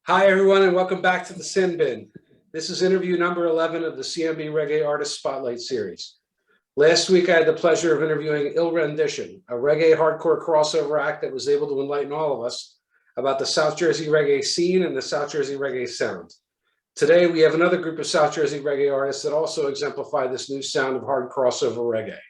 Hi, everyone, and welcome back to the Sin Bin. This is interview number 11 of the CMB Reggae Artist Spotlight Series. Last week, I had the pleasure of interviewing Il Rendition, a reggae hardcore crossover act that was able to enlighten all of us about the South Jersey reggae scene and the South Jersey reggae sound. Today, we have another group of South Jersey reggae artists that also exemplify this new sound of hard crossover reggae.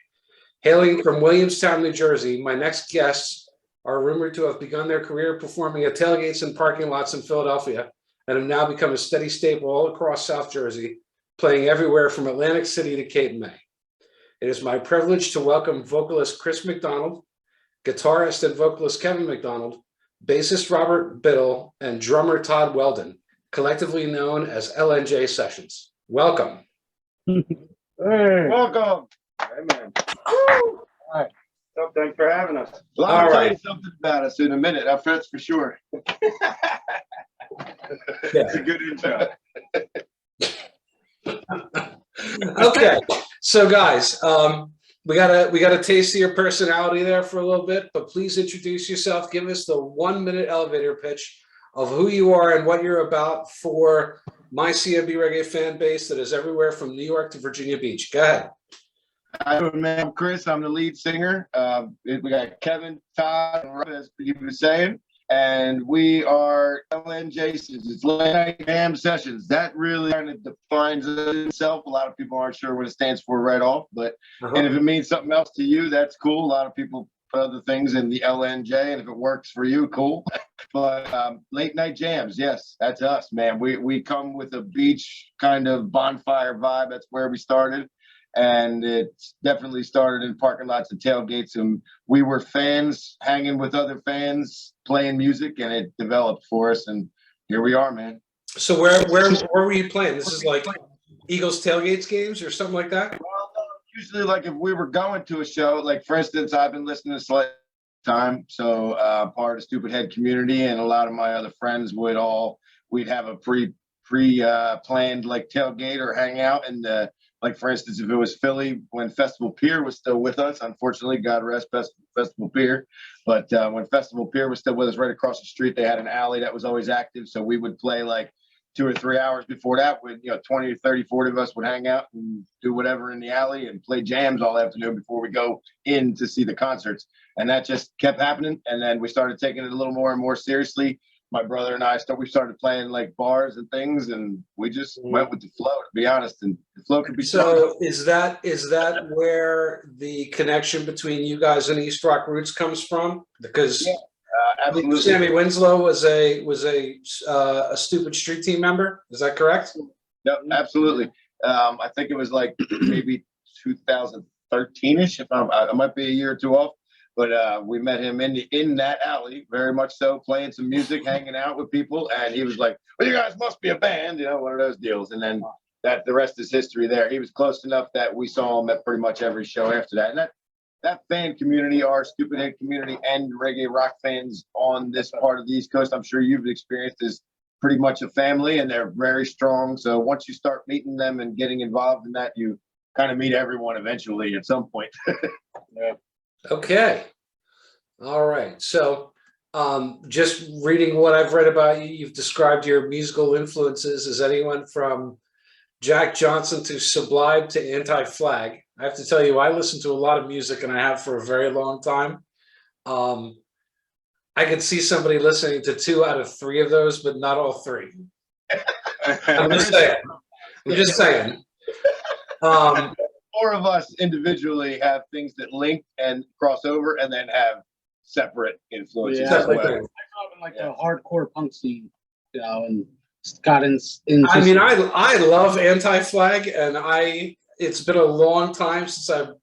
Hailing from Williamstown, New Jersey, my next guests are rumored to have begun their career performing at tailgates and parking lots in Philadelphia and have now become a steady staple all across South Jersey, playing everywhere from Atlantic City to Cape May. It is my privilege to welcome vocalist Chris McDonald, guitarist and vocalist Kevin McDonald, bassist Robert Biddle, and drummer Todd Weldon, collectively known as LNJ Sessions. Welcome. Hey. Welcome. Hey, man. Woo. All right. So thanks for having us. Well, I'll tell you something about us in a minute. That's for sure. That's a good intro. Okay, so guys, we got a taste of your personality there for a little bit, but please introduce yourself. Give us the 1-minute elevator pitch of who you are and what you're about for my CMB Reggae fan base that is everywhere from New York to Virginia Beach. Go ahead. I'm Chris. I'm the lead singer. We got Kevin, Todd, and Rob, as you were saying, and we are LNJ Sessions. It's LNJ Sessions. That really kind of defines itself. A lot of people aren't sure what it stands for right off, but and if it means something else to you, that's cool. A lot of people put other things in the LNJ, and if it works for you, cool. But late night jams, yes, that's us, man. We come with a beach kind of bonfire vibe. That's where we started. And it definitely started in parking lots and tailgates, and we were fans hanging with other fans playing music, and it developed for us, and here we are, man. So where were you playing? This is like Eagles tailgates games or something like that? Well, usually, like if we were going to a show, like for instance, I've been listening to Slight Time, so part of the Stupid Head community, and a lot of my other friends we'd have a pre-planned like tailgate or hangout, and like, for instance, if it was Philly, when Festival Pier was still with us, unfortunately, God rest Festival Pier. But when Festival Pier was still with us right across the street, they had an alley that was always active. So we would play like 2 or 3 hours before that with, 20 or 30, 40 of us would hang out and do whatever in the alley and play jams all afternoon before we go in to see the concerts. And that just kept happening. And then we started taking it a little more and more seriously. My brother and I started playing like bars and things, and we just went with the flow, to be honest. And the flow could be so. Is that where the connection between you guys and East Rock Roots comes from? Because absolutely. Sammy Winslow was a Stupid Street Team member. Is that correct? Yep, absolutely. I think it was like maybe 2013ish. If I might be a year or two off. But we met him in that alley, very much so, playing some music, hanging out with people. And he was like, well, you guys must be a band, one of those deals. And then the rest is history there. He was close enough that we saw him at pretty much every show after that. And that fan community, our Stupid Head community and reggae rock fans on this part of the East Coast, I'm sure you've experienced, is pretty much a family, and they're very strong. So once you start meeting them and getting involved in that, you kind of meet everyone eventually at some point. Yeah. Okay. All right. So just reading what I've read about you, you've described your musical influences as anyone from Jack Johnson to Sublime to Anti-Flag. I have to tell you, I listen to a lot of music, and I have for a very long time. I could see somebody listening to 2 out of 3 of those, but not all 3. I'm just saying. 4 of us individually have things that link and cross over, and then have separate influences as well. Like the hardcore punk scene, and got in. I mean, I love Anti-Flag, and it's been a long time since I've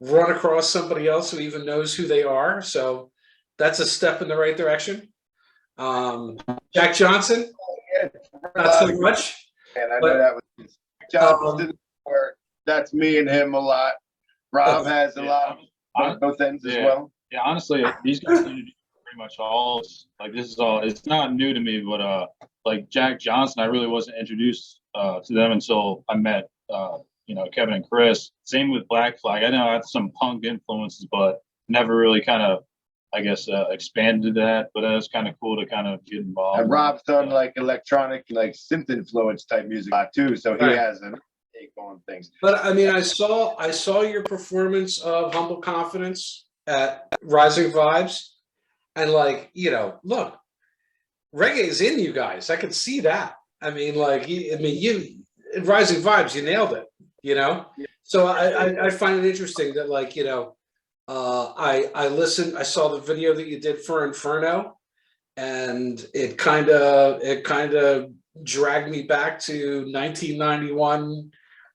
run across somebody else who even knows who they are. So that's a step in the right direction. Jack Johnson, not so much. And I know that was Johnson. That's me and him a lot. Rob has a lot of both ends as well. Yeah, honestly, these guys do pretty much all, like, this is all, it's not new to me, but like Jack Johnson, I really wasn't introduced to them until I met Kevin and Chris. Same with Black Flag. I know I have some punk influences, but never really kind of I guess, expanded that, but that's kind of cool to kind of get involved. And Rob's done like electronic, like synth influence type music too, so he Right. has a take on things. But I mean, I saw your performance of Humble Confidence at Rising Vibes, and like, you know, look, reggae is in you guys. I can see that. I mean, like, you in Rising Vibes, you nailed it. You know, so I find it interesting that, like, you know, I listened. I saw the video that you did for Inferno, and it kind of dragged me back to 1991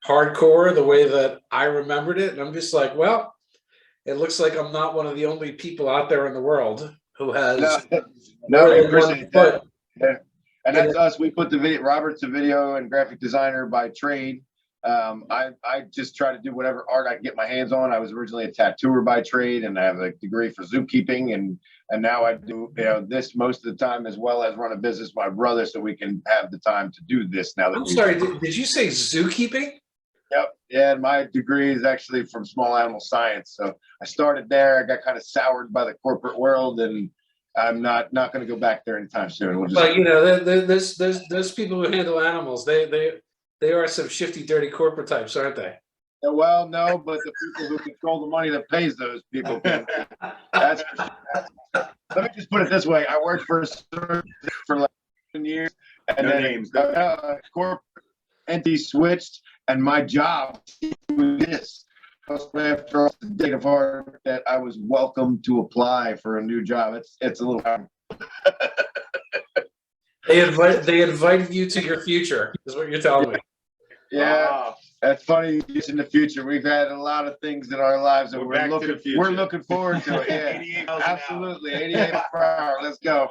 hardcore, the way that I remembered it. And I'm just like, well, it looks like I'm not one of the only people out there in the world who has No, we more than one appreciate that. foot. Yeah. And that's us. We put the video. Robert's a video and graphic designer by trade. I just try to do whatever art I can get my hands on. I was originally a tattooer by trade, and I have a degree for zookeeping, and now I do, you know, this most of the time, as well as run a business with my brother, so we can have the time to do this now that I'm sorry, did you say zookeeping? Yep. Yeah, and my degree is actually from small animal science. So I started there. I got kind of soured by the corporate world, and I'm not going to go back there anytime soon. We'll just... But you know, there's people who handle animals. They are some shifty, dirty corporate types, aren't they? Yeah, well, no, but the people who control the money that pays those people can. That's for sure. Let me just put it this way: I worked for like 7 years, and then corporate entity switched, and my job was this. After the date of heart that I was welcome to apply for a new job. It's a little. They invited you to your future, is what you're telling me. Yeah, that's funny. In the future, we've had a lot of things in our lives, and we're looking forward to it. Yeah, 88 absolutely, 88 per hour. Let's go.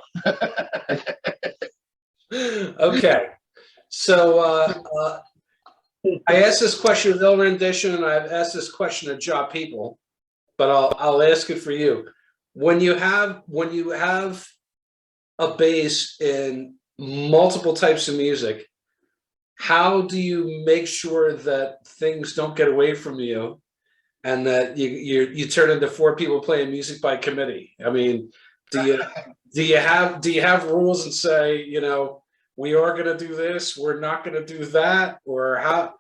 Okay, so I asked this question of Ill Rendition, and I've asked this question of Job People, but I'll ask it for you. When you have a base in multiple types of music, how do you make sure that things don't get away from you, and that you turn into four people playing music by committee? I mean, do you have rules and say, you know, we are going to do this, we're not going to do that, or how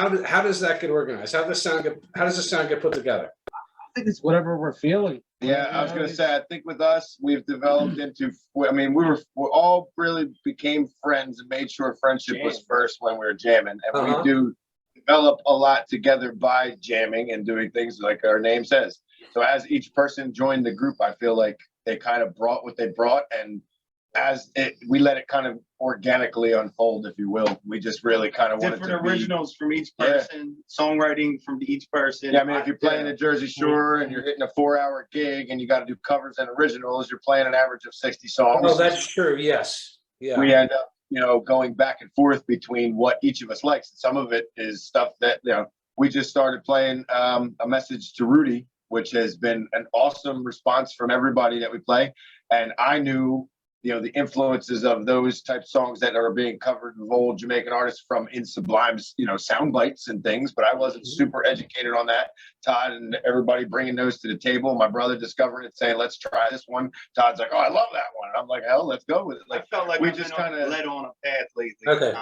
does that get organized? How does the sound get put together? I think it's whatever we're feeling. Yeah, I was gonna say, I think with us, we've developed into. I mean, we all really became friends and made sure friendship was first when we were jamming, and we do develop a lot together by jamming and doing things like our name says. So as each person joined the group, I feel like they kind of brought what they brought, and we let it kind of organically unfold, if you will. We just really kind of wanted different to originals from each person, songwriting from each person. Yeah, I mean, if you're playing the Jersey Shore and you're hitting a 4-hour gig and you got to do covers and originals, you're playing an average of 60 songs. Oh, that's true. Yes. Yeah. We end up, you know, going back and forth between what each of us likes. Some of it is stuff that, you know, we just started playing a message to Rudy, which has been an awesome response from everybody that we play. And I knew, you know, the influences of those type of songs that are being covered with old Jamaican artists from In Sublime's, you know, sound bites and things, but I wasn't super educated on that. Todd and everybody bringing those to the table. My brother discovering it, saying, let's try this one. Todd's like, oh, I love that one. And I'm like, hell, let's go with it. Like, I felt like we I've just been kind of led on a path lately. Okay.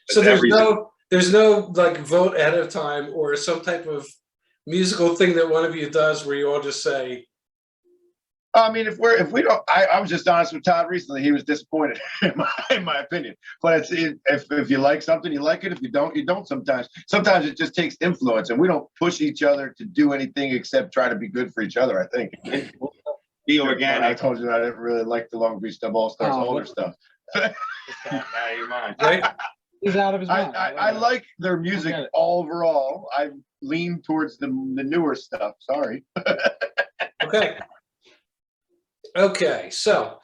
So there's no like vote ahead of time or some type of musical thing that one of you does where you all just say, I mean, if we don't, I was just honest with Todd recently. He was disappointed, in my opinion. But if you like something, you like it. If you don't, you don't. Sometimes it just takes influence, and we don't push each other to do anything except try to be good for each other. I think. Be organic. I told you I didn't really like the Long Beach Dub All Stars older stuff. Out of your mind. right? He's out of his mind. I like their music overall. I lean towards the newer stuff. Sorry. Okay, so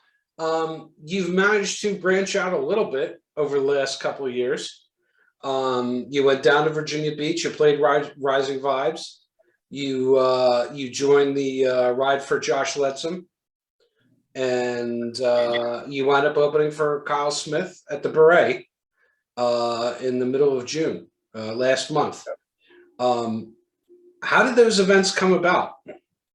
you've managed to branch out a little bit over the last couple of years. You went down to Virginia Beach. You played Rising Vibes. You joined the Ride for Josh Letzum, and you wound up opening for Kyle Smith at the Beret in the middle of June last month. How did those events come about?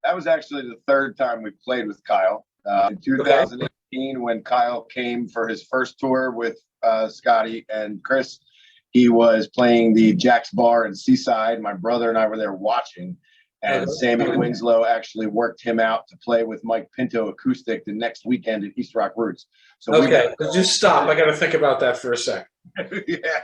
That was actually the third time we played with Kyle. In 2018, when Kyle came for his first tour with Scotty and Chris, he was playing the Jack's Bar in Seaside. My brother and I were there watching, and Sammy Winslow actually worked him out to play with Mike Pinto acoustic the next weekend at East Rock Roots. So just stop. I got to think about that for a sec. Yeah,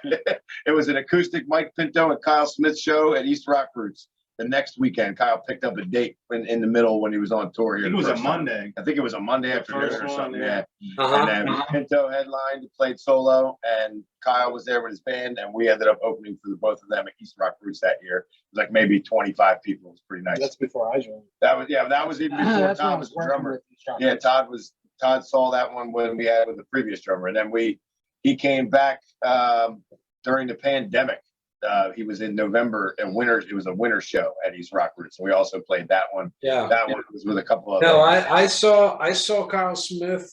it was an acoustic Mike Pinto and Kyle Smith show at East Rock Roots. The next weekend, Kyle picked up a date in the middle when he was on tour here. I think it was a Monday. I think it was a Monday afternoon or something. Yeah. Uh-huh. And then Pinto headlined, played solo, and Kyle was there with his band, and we ended up opening for the both of them at East Rock Roots that year. It was like maybe 25 people. It was pretty nice. That's before I joined. That was even before Todd was the drummer. Yeah, Todd saw that one when we had with the previous drummer, and then he came back during the pandemic. He was in November and winter. It was a winter show at East Rock Roots, and we also played that one. Yeah, that one was with a couple of. No, I saw Kyle Smith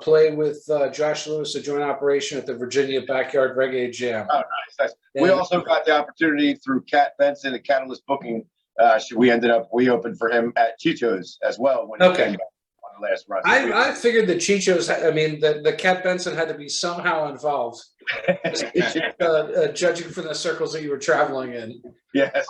play with Josh Lewis, a joint operation at the Virginia Backyard Reggae Jam. Oh, nice. We also got the opportunity through Cat Benson and Catalyst Booking. We opened for him at Chicho's as well when he came back on the last run. I figured the Chichos. The Cat Benson had to be somehow involved. Judging from the circles that you were traveling in. Yes.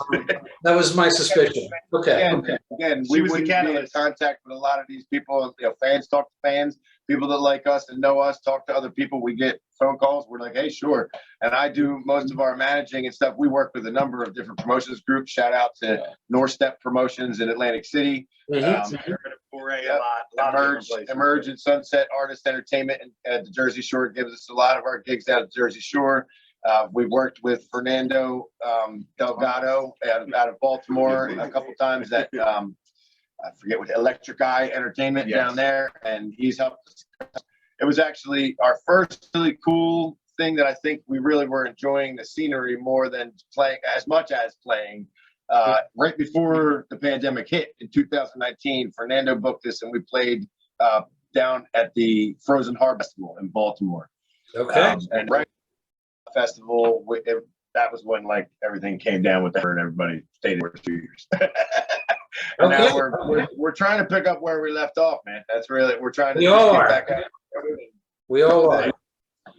That was my suspicion. Okay. Again, we wouldn't be in contact with a lot of these people. Fans talk to fans, people that like us and know us, talk to other people. We get phone calls. We're like, hey, sure. And I do most of our managing and stuff. We work with a number of different promotions groups. Shout out to North Step Promotions in Atlantic City. Emerge and Sunset Artist Entertainment at the Jersey Shore gives us a lot of our gigs down at the Jersey Shore. We've worked with Fernando Delgado out of Baltimore a couple times at I forget what Electric Eye Entertainment down there, and he's helped us. It was actually our first really cool thing that I think we really were enjoying the scenery more than playing as much as playing. Right before the pandemic hit in 2019, Fernando booked us and we played down at the Frozen Harbor Festival in Baltimore. Okay. And right festival, that was when like everything came down with her and everybody stayed there for 2 years. And now we're trying to pick up where we left off, man. That's really we're trying to get back out. We all are.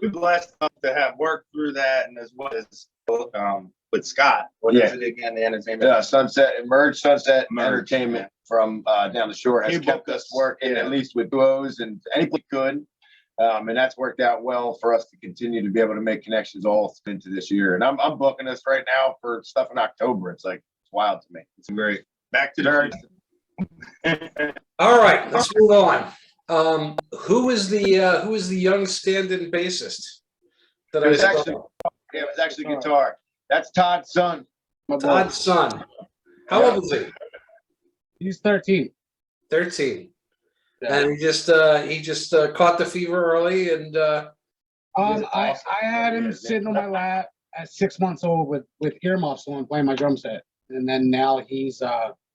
We're blessed enough to have worked through that, and as well as with Scott. What is it again? The entertainment. Emerge Sunset Entertainment from down the shore has kept us working at least with duos and anybody could. And that's worked out well for us to continue to be able to make connections all into this year. And I'm booking us right now for stuff in October. It's wild to me. It's great. Back to the All right, let's move on. Who is the young stand-in bassist? It was actually guitar. That's Todd's son. Todd's son. How old is he? He's 13. 13. And he just caught the fever early, and I had him sitting on my lap at 6 months old with earmuffs on, playing my drum set, and then now he's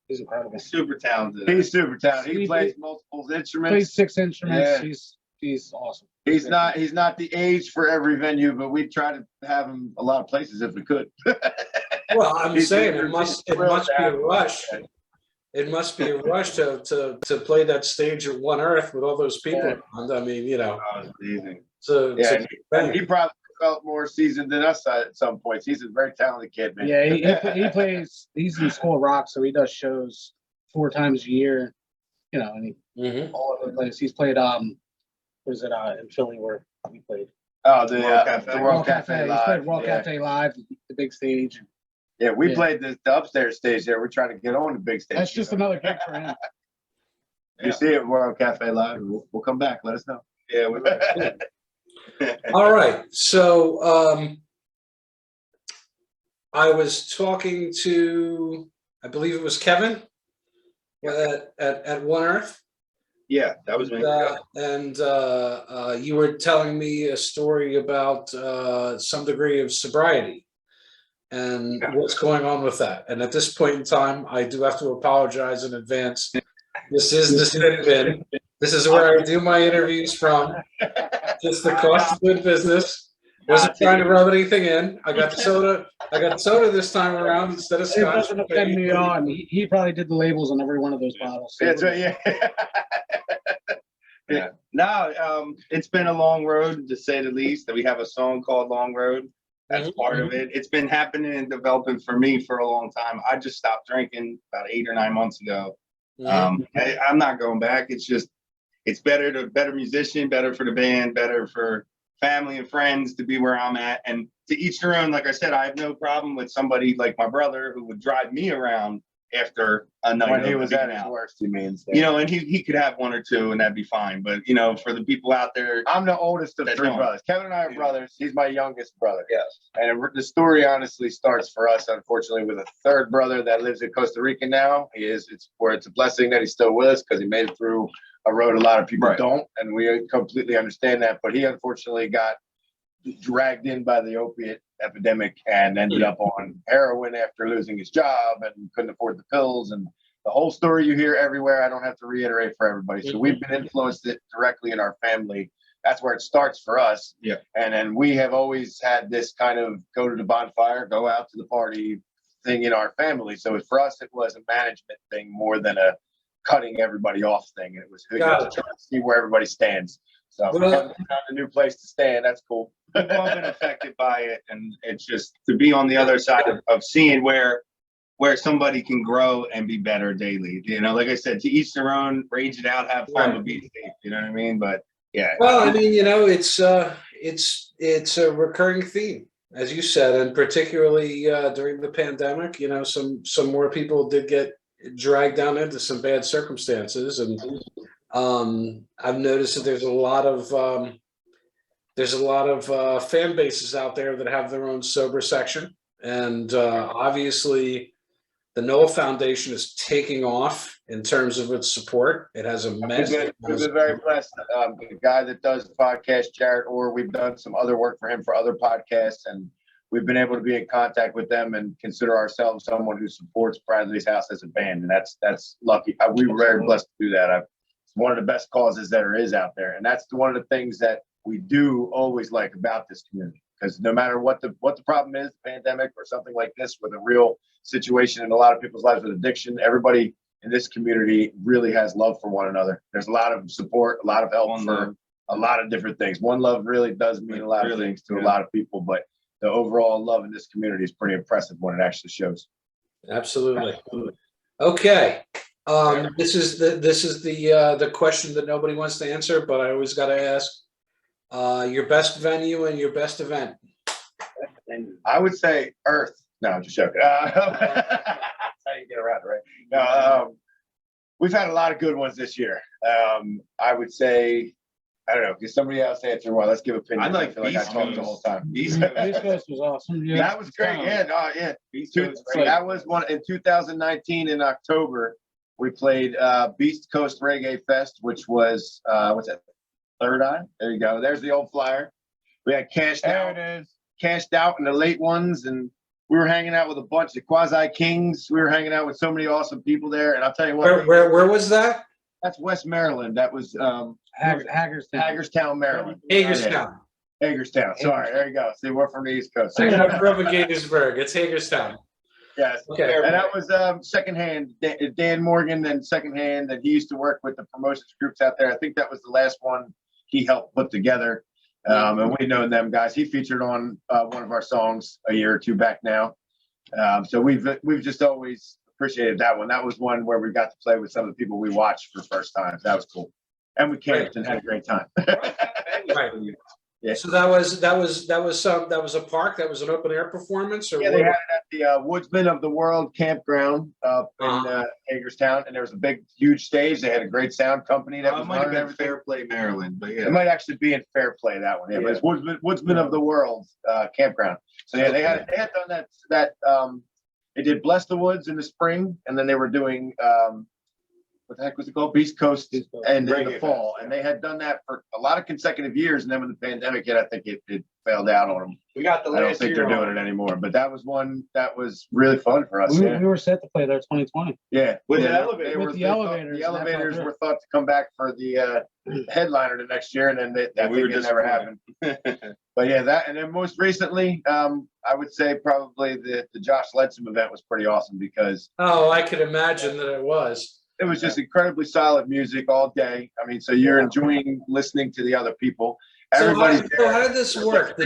incredible. Super talented. He's super talented. He plays multiple instruments. Plays 6 instruments. Yeah. He's awesome. He's not the age for every venue, but we try to have him a lot of places if we could. Well, I'm saying it must be a rush. It must be a rush to play that stage at One Earth with all those people around. I mean, it's amazing. So he probably felt more seasoned than us at some points. He's a very talented kid, man. Yeah, he plays. He's in School of Rock, so he does shows 4 times a year. And he all over the place. He's played was it in Philly where we played? Oh, the World Cafe Live. He's played World Cafe Live, the big stage. Yeah, we played the upstairs stage there. We're trying to get on the big stage. That's just another gig for him. You see it at World Cafe Live, we'll come back. Let us know. Yeah, we all right. So I was talking to, I believe it was Kevin at One Earth. Yeah, that was me. And you were telling me a story about some degree of sobriety and what's going on with that. And at this point in time, I do have to apologize in advance. This is the Sin Bin. This is where I do my interviews from. Just the cost of doing business. Wasn't trying to rub anything in. I got soda. I got soda this time around instead of It scotch. doesn't offend me on. He probably did the labels on every one of those bottles. So That's right, yeah. Yeah. No, it's been a long road to say the least. That we have a song called Long Road. That's part of it. It's been happening and developing for me for a long time. I just stopped drinking about 8 or 9 months ago. I'm not going back. It's just, it's better musician, better for the band, better for family and friends to be where I'm at. And to each their own. Like I said, I have no problem with somebody like my brother who would drive me around after a night. When he of was being at his out. worst, he means. You know, and he could have 1 or 2 and that'd be fine. But, you know, for the people out there, I'm the oldest of That's 3 wrong. brothers. Kevin and I are Yeah. brothers. He's my youngest brother. yes. And the story honestly starts for us, unfortunately, with a 3rd brother that lives in Costa Rica now. It's a blessing that he's still with us because he made it through a road a lot of people Right. don't, and we completely understand that. But he unfortunately got dragged in by the opiate epidemic and ended up on heroin after losing his job and couldn't afford the pills. And the whole story you hear everywhere, I don't have to reiterate for everybody. So we've been influenced it directly in our family. That's where it starts for us. Yeah. And then we have always had this kind of go to the bonfire, go out to the party thing in our family. So for us, it was a management thing more than a cutting everybody off thing. It was Got it. trying to see where everybody stands. So Well- Kevin found a new place to stand. That's cool. We've all been affected by it, and it's just to be on the other side of seeing where somebody can grow and be better daily. You know, like I said, to each their own, rage it out, have fun, Right. but be safe. You know what I mean? But yeah. Well, I mean, you know, it's a recurring theme, as you said, and particularly during the pandemic. You know, some more people did get dragged down into some bad circumstances, and I've noticed that there's a lot of fan bases out there that have their own sober section, and obviously, the Noah Foundation is taking off in terms of its support. It has a We've massive. been very blessed. The guy that does the podcast, Jared Orr, we've done some other work for him for other podcasts, and we've been able to be in contact with them and consider ourselves someone who supports Bradley's House as a band. And that's lucky. We were very blessed to do that. It's one of the best causes that there is out there. And that's one of the things that we do always like about this community. Because no matter what the problem is, the pandemic or something like this, with a real situation in a lot of people's lives with addiction, everybody in this community really has love for one another. There's a lot of support, a lot of help for a lot of different things. One love really does mean a lot of things to a lot of people, but the overall love in this community is pretty impressive when it actually shows. Absolutely. Okay. This is the question that nobody wants to answer, but I always got to ask. Your best venue and your best event. And I would say Earth. No, I'm just joking. That's how you get around it, right? No, we've had a lot of good ones this year. I would say, I don't know, because somebody else answer one. Let's give opinions. I feel like I talked the whole time. East Coast was awesome. Yeah. That was great. Yeah, no, yeah. That was one in 2019 in October. We played Beast Coast Reggae Fest, which was what's that? Third Eye. There you go. There's the old flyer. We had cashed out in the late ones, and we were hanging out with a bunch of Quasi Kings. We were hanging out with so many awesome people there. And I'll tell you what. Where was that? That's West Maryland. That was Hagerstown, Maryland. Hagerstown. Hagerstown. Sorry. There you go. See, we're from the East Coast. I grew up in Gaithersburg. It's Hagerstown. Yes. Okay. And that was secondhand. Dan Morgan and secondhand, and he used to work with the promotions groups out there. I think that was the last one he helped put together. And we've known them guys. He featured on one of our songs a year or two back now. So we've just always appreciated that one. That was one where we got to play with some of the people we watched for the first time. That was cool. And we camped and had a great time. Right. Yeah. So that was a park. That was an open air performance, or Yeah, they had it at the Woodsman of the World campground in Hagerstown, and there was a big, huge stage. They had a great sound company that was might have running been everything. Fairplay, Maryland, but yeah. It might actually be in Fairplay, that one. Yeah, but it's Woodsman of the World campground. So yeah, they had done that. They did Bless the Woods in the spring, and then they were doing what the heck was it called? Beast Coast, and in the Reggae fall. Fest, And they had done that for a lot of consecutive years. And then when the pandemic hit, I think it failed out on them. We got the I don't last think year they're doing on it anymore. But that was one that was really fun for us. We, Yeah. we were set to play there 2020. Yeah. With yeah, the they- elevator. they With were- the they thought- elevators, The and that fell elevators through. were thought to come back for the headliner the next year, and then that we were thing never happened. But yeah, that, and then most recently, I would say probably the Josh Ledsom event was pretty awesome because Oh, I could imagine that it was. it was just incredibly solid music all day. I mean, so you're enjoying listening to the other people. Everybody's So how did this work?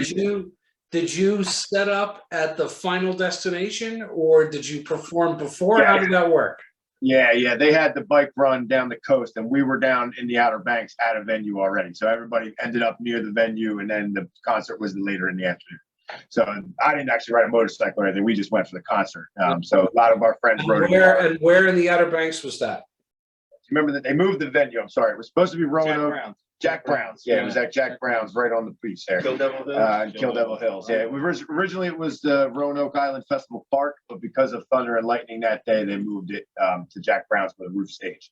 Did you set up at the final destination, or did you perform before? Yeah. How did that work? Yeah. They had the bike run down the coast, and we were down in the Outer Banks at a venue already. So everybody ended up near the venue, and then the concert was later in the afternoon. So I didn't actually ride a motorcycle or anything. We just went for the concert. So a lot of our friends And rode it. where in the Outer Banks was that? Remember that they moved the venue. I'm sorry. It was supposed to be Jack Roanoke. Brown. Jack Brown's. Yeah, it was at Jack Brown's right on the beach there. Kill Devil Hill. Kill Devil Hills. Yeah, originally it was the Roanoke Island Festival Park, but because of thunder and lightning that day, they moved it to Jack Brown's for the roof stage.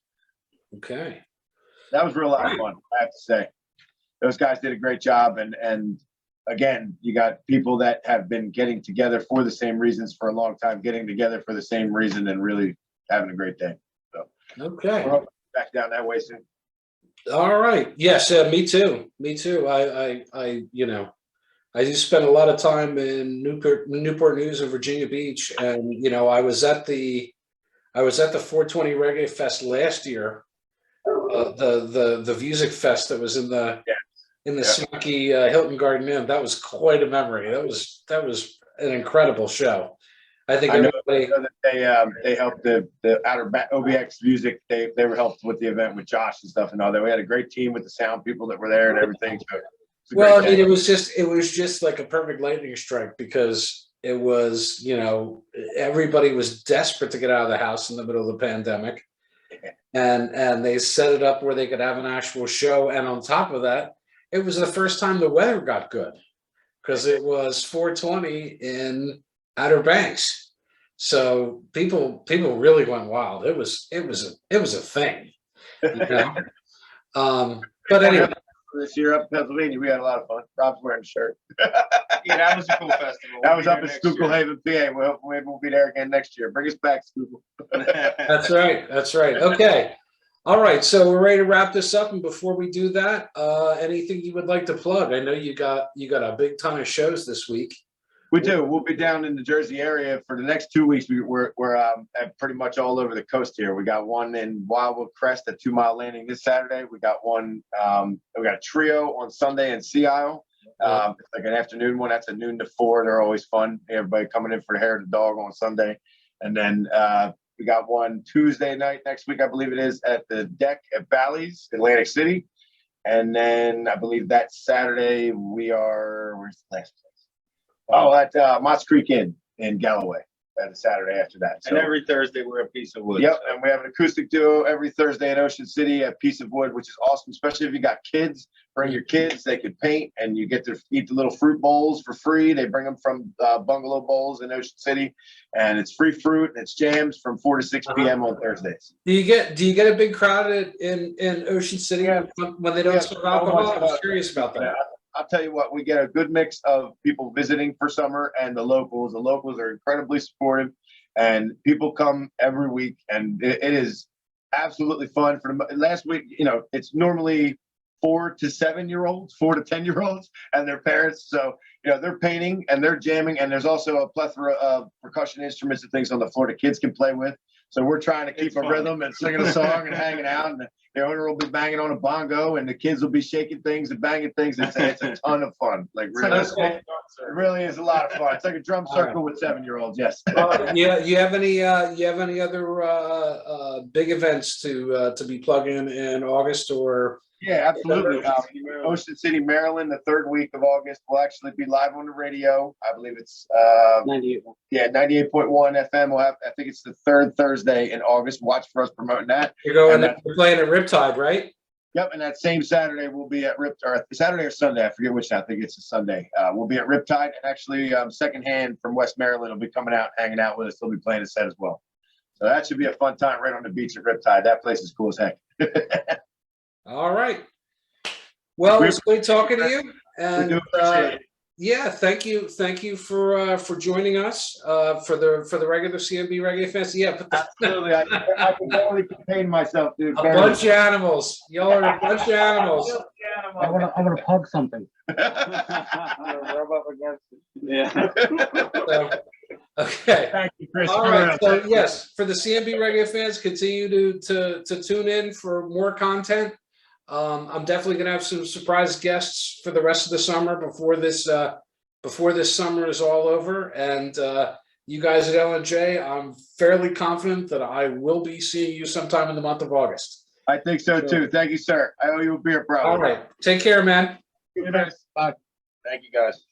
Okay. That was real lot of fun, I have to say. Those guys did a great job, and again, you got people that have been getting together for the same reasons for a long time, getting together for the same reason, and really having a great day. Okay. We're hoping to be back down that way soon. All right. Yes, me too. Me too. I do spend a lot of time in Newport News and Virginia Beach, and I was at the 420 Reggae Fest last year, the music fest that was in the smoky Hilton Garden Inn. That was quite a memory. That was an incredible show. I think I know everybody. that they helped the OBX music. They were helped with the event with Josh and stuff and all that. We had a great team with the sound people that were there and everything. So Well, I mean, it was just like a perfect lightning strike because it was, everybody was desperate to get out of the house in the middle of the pandemic, and they set it up where they could have an actual show. And on top of that, it was the first time the weather got good because it was 420 in Outer Banks, so people really went wild. It was a thing, But anyway. This year up in Pennsylvania, we had a lot of fun. Rob's wearing a shirt. Yeah, that was a cool festival. That was up in Schuylkill Haven, PA. Well, maybe we'll be there again next year. Bring us back, Schuylkill. That's right. That's right. Okay. All right. So we're ready to wrap this up. And before we do that, anything you would like to plug? I know you got a big ton of shows this week. We do. We'll be down in the Jersey area for the next 2 weeks. We're at pretty much all over the coast here. We got one in Wildwood Crest at 2 Mile Landing this Saturday. We got one. We got a trio on Sunday in Sea Isle. It's like an afternoon one. That's a noon to 4. They're always fun. Everybody coming in for the hair of the dog on Sunday, and then we got one Tuesday night next week. I believe it is at the Deck at Bally's, Atlantic City, and then I believe that Saturday we are. Where's the last place? Oh, at Mott's Creek Inn in Galloway. The Saturday after that. And every Thursday we're at Piece of Wood. Yep, and we have an acoustic duo every Thursday in Ocean City at Piece of Wood, which is awesome, especially if you got kids. Bring your kids; they could paint, and you get to eat the little fruit bowls for free. They bring them from Bungalow Bowls in Ocean City, and it's free fruit and it's jams from 4 to 6 p.m. on Thursdays. Do you get a big crowd in Ocean City when they don't serve alcohol? I'm curious about that. I'll tell you what, we get a good mix of people visiting for summer and the locals. The locals are incredibly supportive, and people come every week, and it is absolutely fun. For the last week, it's normally 4 to 7-year-olds, 4 to 10-year-olds, and their parents. So, they're painting and they're jamming, and there's also a plethora of percussion instruments and things on the floor that kids can play with. So we're trying to keep a rhythm and singing a song and hanging out, and the owner will be banging on a bongo, and the kids will be shaking things and banging things. It's a ton of fun. Like really, it really is a lot of fun. It's like a drum circle with 7-year-olds. Yes. Yeah. You have any other big events to be plugging in August or? Yeah, absolutely. Ocean City, Maryland, the 3rd week of August, will actually be live on the radio. I believe it's 98. Yeah, 98.1 FM. I think it's the 3rd Thursday in August. Watch for us promoting that. You're playing at Riptide, right? Yep, and that same Saturday we'll be at Saturday or Sunday. I forget which. I think it's a Sunday. We'll be at Riptide, and actually, Secondhand from West Maryland will be coming out, hanging out with us. They'll be playing a set as well. So that should be a fun time right on the beach at Riptide. That place is cool as heck. All right. Well, We- it's great talking to you. We And do appreciate it. yeah, thank you for joining us for the regular CMB Reggae fans. Yeah, but Absolutely. I can barely contain myself, dude. a Barely. bunch of animals. Y'all are a bunch of animals. I wanna pug something. Rub up against it. Yeah. So, okay. Thank you, Chris. All right. So yes, for the CMB Reggae fans, continue to tune in for more content. I'm definitely gonna have some surprise guests for the rest of the summer before this summer is all over. And you guys at LNJ, I'm fairly confident that I will be seeing you sometime in the month of August. I think so too. Thank you, sir. I owe you a beer, bro. All right. Take care, man. Bye. Thank you, guys.